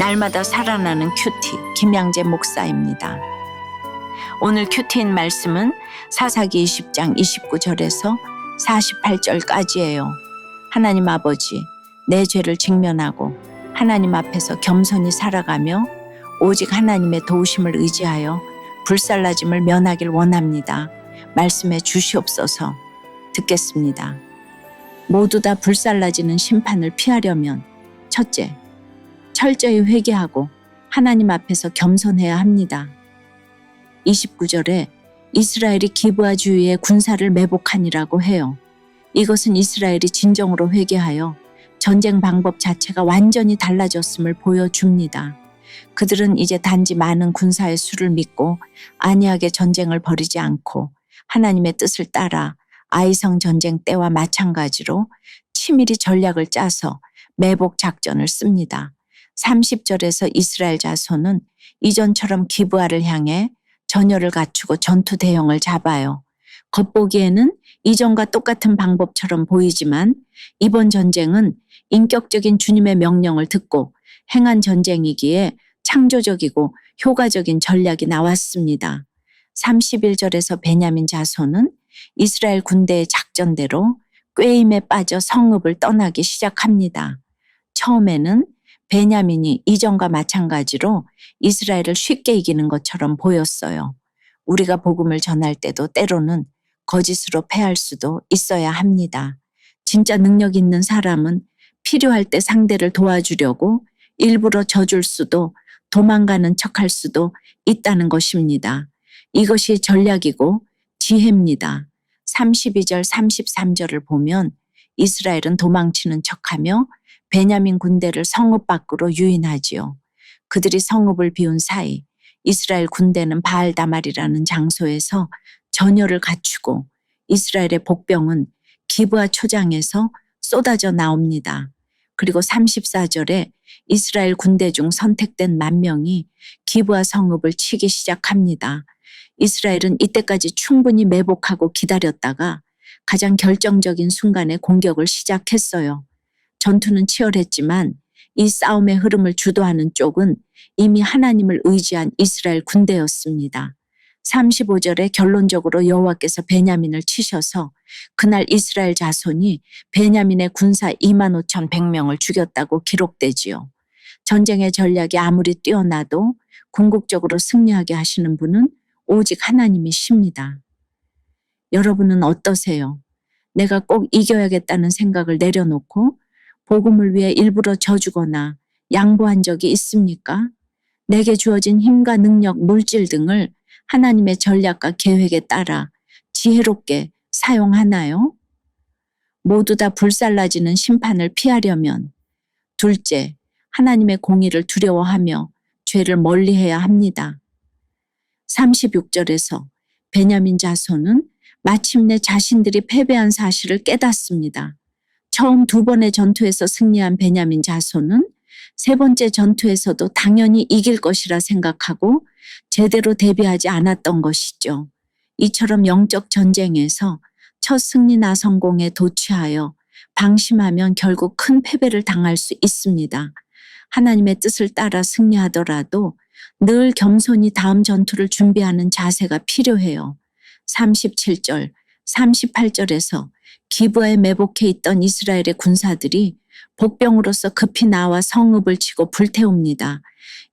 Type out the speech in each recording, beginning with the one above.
날마다 살아나는 큐티 김양재 목사입니다. 오늘 큐티인 말씀은 사사기 20장 29절에서 48절까지예요. 하나님 아버지, 내 죄를 직면하고 하나님 앞에서 겸손히 살아가며 오직 하나님의 도우심을 의지하여 불살라짐을 면하길 원합니다. 말씀해 주시옵소서. 듣겠습니다. 모두 다 불살라지는 심판을 피하려면 첫째, 철저히 회개하고 하나님 앞에서 겸손해야 합니다. 29절에 이스라엘이 기브아 주위의 군사를 매복하니라고 해요. 이것은 이스라엘이 진정으로 회개하여 전쟁 방법 자체가 완전히 달라졌음을 보여줍니다. 그들은 이제 단지 많은 군사의 수를 믿고 안이하게 전쟁을 벌이지 않고 하나님의 뜻을 따라 아이성 전쟁 때와 마찬가지로 치밀히 전략을 짜서 매복 작전을 씁니다. 30절에서 이스라엘 자손은 이전처럼 기브아를 향해 전열을 갖추고 전투 대형을 잡아요. 겉보기에는 이전과 똑같은 방법처럼 보이지만 이번 전쟁은 인격적인 주님의 명령을 듣고 행한 전쟁이기에 창조적이고 효과적인 전략이 나왔습니다. 31절에서 베냐민 자손은 이스라엘 군대의 작전대로 꾀임에 빠져 성읍을 떠나기 시작합니다. 처음에는 베냐민이 이전과 마찬가지로 이스라엘을 쉽게 이기는 것처럼 보였어요. 우리가 복음을 전할 때도 때로는 거짓으로 패할 수도 있어야 합니다. 진짜 능력 있는 사람은 필요할 때 상대를 도와주려고 일부러 져줄 수도 도망가는 척할 수도 있다는 것입니다. 이것이 전략이고 지혜입니다. 32절 33절을 보면 이스라엘은 도망치는 척하며 베냐민 군대를 성읍 밖으로 유인하지요. 그들이 성읍을 비운 사이 이스라엘 군대는 바알다말이라는 장소에서 전열을 갖추고 이스라엘의 복병은 기브아 초장에서 쏟아져 나옵니다. 그리고 34절에 이스라엘 군대 중 선택된 10,000명이 기브아 성읍을 치기 시작합니다. 이스라엘은 이때까지 충분히 매복하고 기다렸다가 가장 결정적인 순간에 공격을 시작했어요. 전투는 치열했지만 이 싸움의 흐름을 주도하는 쪽은 이미 하나님을 의지한 이스라엘 군대였습니다. 35절에 결론적으로 여호와께서 베냐민을 치셔서 그날 이스라엘 자손이 베냐민의 군사 25,100명을 죽였다고 기록되지요. 전쟁의 전략이 아무리 뛰어나도 궁극적으로 승리하게 하시는 분은 오직 하나님이십니다. 여러분은 어떠세요? 내가 꼭 이겨야겠다는 생각을 내려놓고 복음을 위해 일부러 져주거나 양보한 적이 있습니까? 내게 주어진 힘과 능력, 물질 등을 하나님의 전략과 계획에 따라 지혜롭게 사용하나요? 모두 다 불살라지는 심판을 피하려면 둘째, 하나님의 공의를 두려워하며 죄를 멀리해야 합니다. 36절에서 베냐민 자손은 마침내 자신들이 패배한 사실을 깨닫습니다. 처음 2번의 전투에서 승리한 베냐민 자손은 3번째 전투에서도 당연히 이길 것이라 생각하고 제대로 대비하지 않았던 것이죠. 이처럼 영적 전쟁에서 첫 승리나 성공에 도취하여 방심하면 결국 큰 패배를 당할 수 있습니다. 하나님의 뜻을 따라 승리하더라도 늘 겸손히 다음 전투를 준비하는 자세가 필요해요. 37절, 38절에서 기브아에 매복해 있던 이스라엘의 군사들이 복병으로서 급히 나와 성읍을 치고 불태웁니다.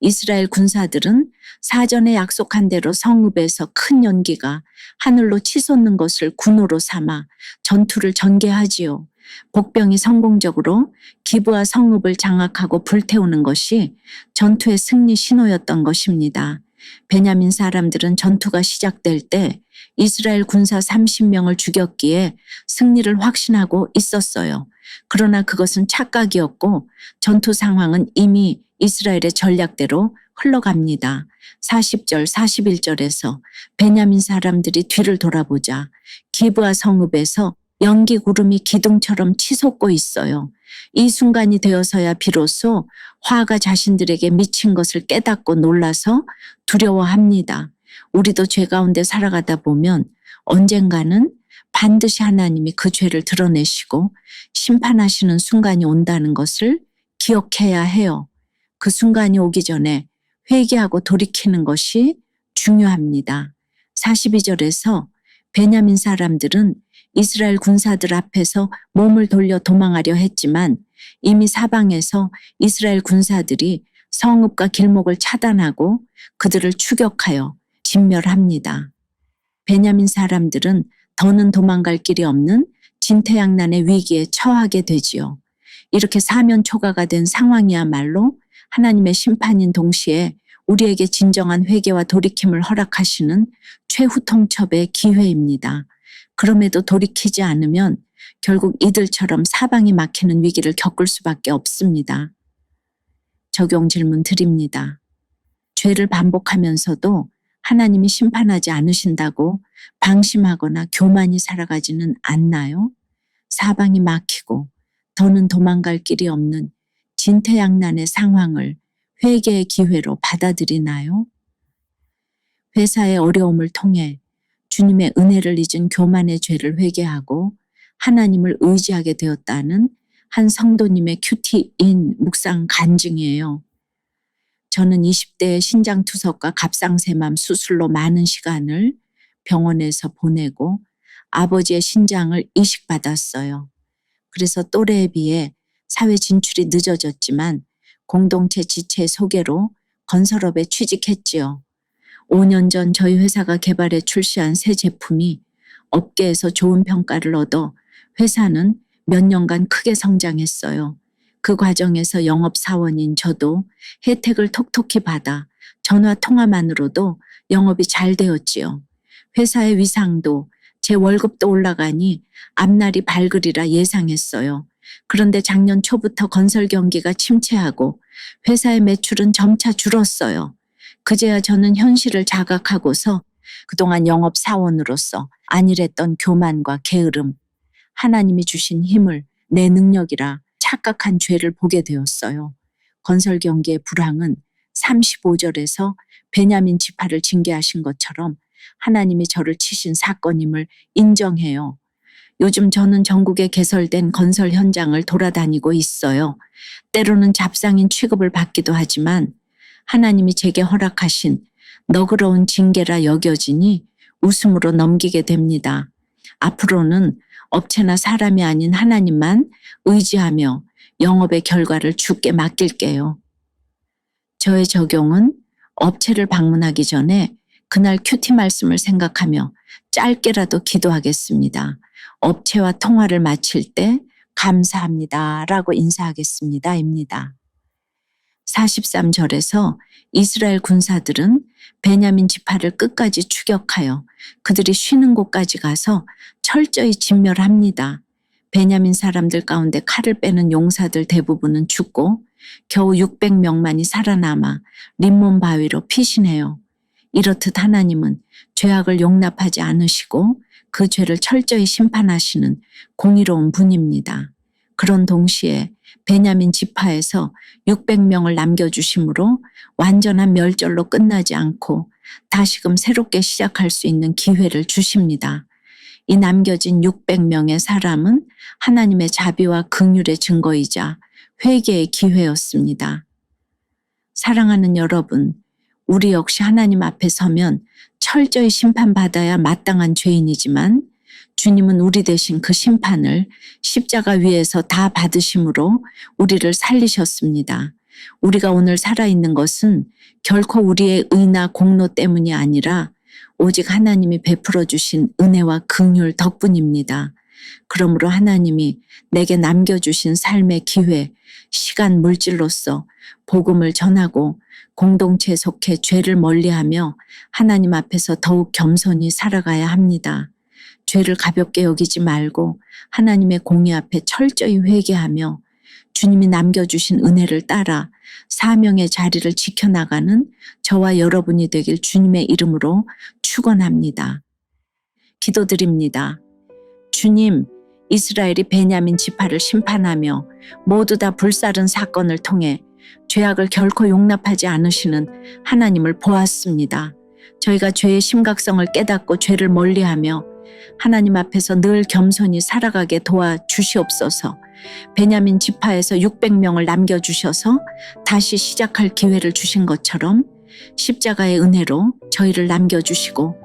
이스라엘 군사들은 사전에 약속한 대로 성읍에서 큰 연기가 하늘로 치솟는 것을 군호로 삼아 전투를 전개하지요. 복병이 성공적으로 기브아 성읍을 장악하고 불태우는 것이 전투의 승리 신호였던 것입니다. 베냐민 사람들은 전투가 시작될 때 이스라엘 군사 30명을 죽였기에 승리를 확신하고 있었어요. 그러나 그것은 착각이었고 전투 상황은 이미 이스라엘의 전략대로 흘러갑니다. 40절, 41절에서 베냐민 사람들이 뒤를 돌아보자 기브아 성읍에서 연기 구름이 기둥처럼 치솟고 있어요. 이 순간이 되어서야 비로소 화가 자신들에게 미친 것을 깨닫고 놀라서 두려워합니다. 우리도 죄 가운데 살아가다 보면 언젠가는 반드시 하나님이 그 죄를 드러내시고 심판하시는 순간이 온다는 것을 기억해야 해요. 그 순간이 오기 전에 회개하고 돌이키는 것이 중요합니다. 42절에서 베냐민 사람들은 이스라엘 군사들 앞에서 몸을 돌려 도망하려 했지만 이미 사방에서 이스라엘 군사들이 성읍과 길목을 차단하고 그들을 추격하여 진멸합니다. 베냐민 사람들은 더는 도망갈 길이 없는 진퇴양난의 위기에 처하게 되지요. 이렇게 사면초가가 된 상황이야말로 하나님의 심판인 동시에 우리에게 진정한 회개와 돌이킴을 허락하시는 최후통첩의 기회입니다. 그럼에도 돌이키지 않으면 결국 이들처럼 사방이 막히는 위기를 겪을 수밖에 없습니다. 적용 질문 드립니다. 죄를 반복하면서도 하나님이 심판하지 않으신다고 방심하거나 교만히 살아가지는 않나요? 사방이 막히고 더는 도망갈 길이 없는 진퇴양난의 상황을 회개의 기회로 받아들이나요? 회사의 어려움을 통해 주님의 은혜를 잊은 교만의 죄를 회개하고 하나님을 의지하게 되었다는 한 성도님의 큐티인 묵상 간증이에요. 저는 20대의 신장투석과 갑상쇠암 수술로 많은 시간을 병원에서 보내고 아버지의 신장을 이식받았어요. 그래서 또래에 비해 사회 진출이 늦어졌지만 공동체 지체 소개로 건설업에 취직했지요. 5년 전 저희 회사가 개발해 출시한 새 제품이 업계에서 좋은 평가를 얻어 회사는 몇 년간 크게 성장했어요. 그 과정에서 영업사원인 저도 혜택을 톡톡히 받아 전화 통화만으로도 영업이 잘 되었지요. 회사의 위상도 제 월급도 올라가니 앞날이 밝으리라 예상했어요. 그런데 작년 초부터 건설 경기가 침체하고 회사의 매출은 점차 줄었어요. 그제야 저는 현실을 자각하고서 그동안 영업사원으로서 안일했던 교만과 게으름, 하나님이 주신 힘을 내 능력이라 착각한 죄를 보게 되었어요. 건설 경기의 불황은 35절에서 베냐민 지파를 징계하신 것처럼 하나님이 저를 치신 사건임을 인정해요. 요즘 저는 전국에 개설된 건설 현장을 돌아다니고 있어요. 때로는 잡상인 취급을 받기도 하지만 하나님이 제게 허락하신 너그러운 징계라 여겨지니 웃음으로 넘기게 됩니다. 앞으로는 업체나 사람이 아닌 하나님만 의지하며 영업의 결과를 주께 맡길게요. 저의 적용은 업체를 방문하기 전에 그날 큐티 말씀을 생각하며 짧게라도 기도하겠습니다. 업체와 통화를 마칠 때 감사합니다 라고 인사하겠습니다 입니다. 43절에서 이스라엘 군사들은 베냐민 지파를 끝까지 추격하여 그들이 쉬는 곳까지 가서 철저히 진멸합니다. 베냐민 사람들 가운데 칼을 빼는 용사들 대부분은 죽고 겨우 600명만이 살아남아 림몬 바위로 피신해요. 이렇듯 하나님은 죄악을 용납하지 않으시고 그 죄를 철저히 심판하시는 공의로운 분입니다. 그런 동시에 베냐민 지파에서 600명을 남겨주심으로 완전한 멸절로 끝나지 않고 다시금 새롭게 시작할 수 있는 기회를 주십니다. 이 남겨진 600명의 사람은 하나님의 자비와 긍휼의 증거이자 회개의 기회였습니다. 사랑하는 여러분, 우리 역시 하나님 앞에 서면 철저히 심판받아야 마땅한 죄인이지만 주님은 우리 대신 그 심판을 십자가 위에서 다 받으심으로 우리를 살리셨습니다. 우리가 오늘 살아있는 것은 결코 우리의 의나 공로 때문이 아니라 오직 하나님이 베풀어 주신 은혜와 긍휼 덕분입니다. 그러므로 하나님이 내게 남겨주신 삶의 기회, 시간, 물질로서 복음을 전하고 공동체에 속해 죄를 멀리하며 하나님 앞에서 더욱 겸손히 살아가야 합니다. 죄를 가볍게 여기지 말고 하나님의 공의 앞에 철저히 회개하며 주님이 남겨주신 은혜를 따라 사명의 자리를 지켜나가는 저와 여러분이 되길 주님의 이름으로 축원합니다. 기도드립니다. 주님, 이스라엘이 베냐민 지파를 심판하며 모두 다 불사른 사건을 통해 죄악을 결코 용납하지 않으시는 하나님을 보았습니다. 저희가 죄의 심각성을 깨닫고 죄를 멀리하며 하나님 앞에서 늘 겸손히 살아가게 도와주시옵소서. 베냐민 지파에서 600명을 남겨주셔서 다시 시작할 기회를 주신 것처럼 십자가의 은혜로 저희를 남겨주시고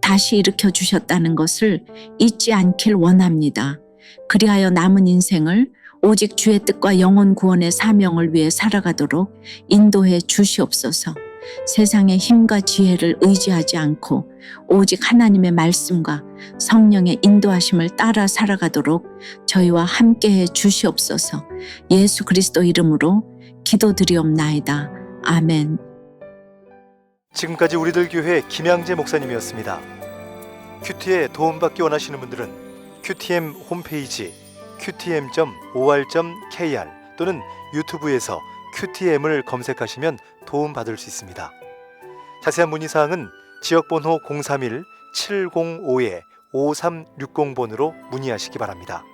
다시 일으켜 주셨다는 것을 잊지 않길 원합니다. 그리하여 남은 인생을 오직 주의 뜻과 영혼 구원의 사명을 위해 살아가도록 인도해 주시옵소서. 세상의 힘과 지혜를 의지하지 않고 오직 하나님의 말씀과 성령의 인도하심을 따라 살아가도록 저희와 함께해 주시옵소서. 예수 그리스도 이름으로 기도드리옵나이다. 아멘. 지금까지 우리들 교회 김양재 목사님이었습니다. 큐티에 도움받기 원하시는 분들은 QTM 홈페이지 qtm.or.kr 또는 유튜브에서 QTM을 검색하시면 도움받을 수 있습니다. 자세한 문의사항은 지역번호 031-705-5360번으로 문의하시기 바랍니다.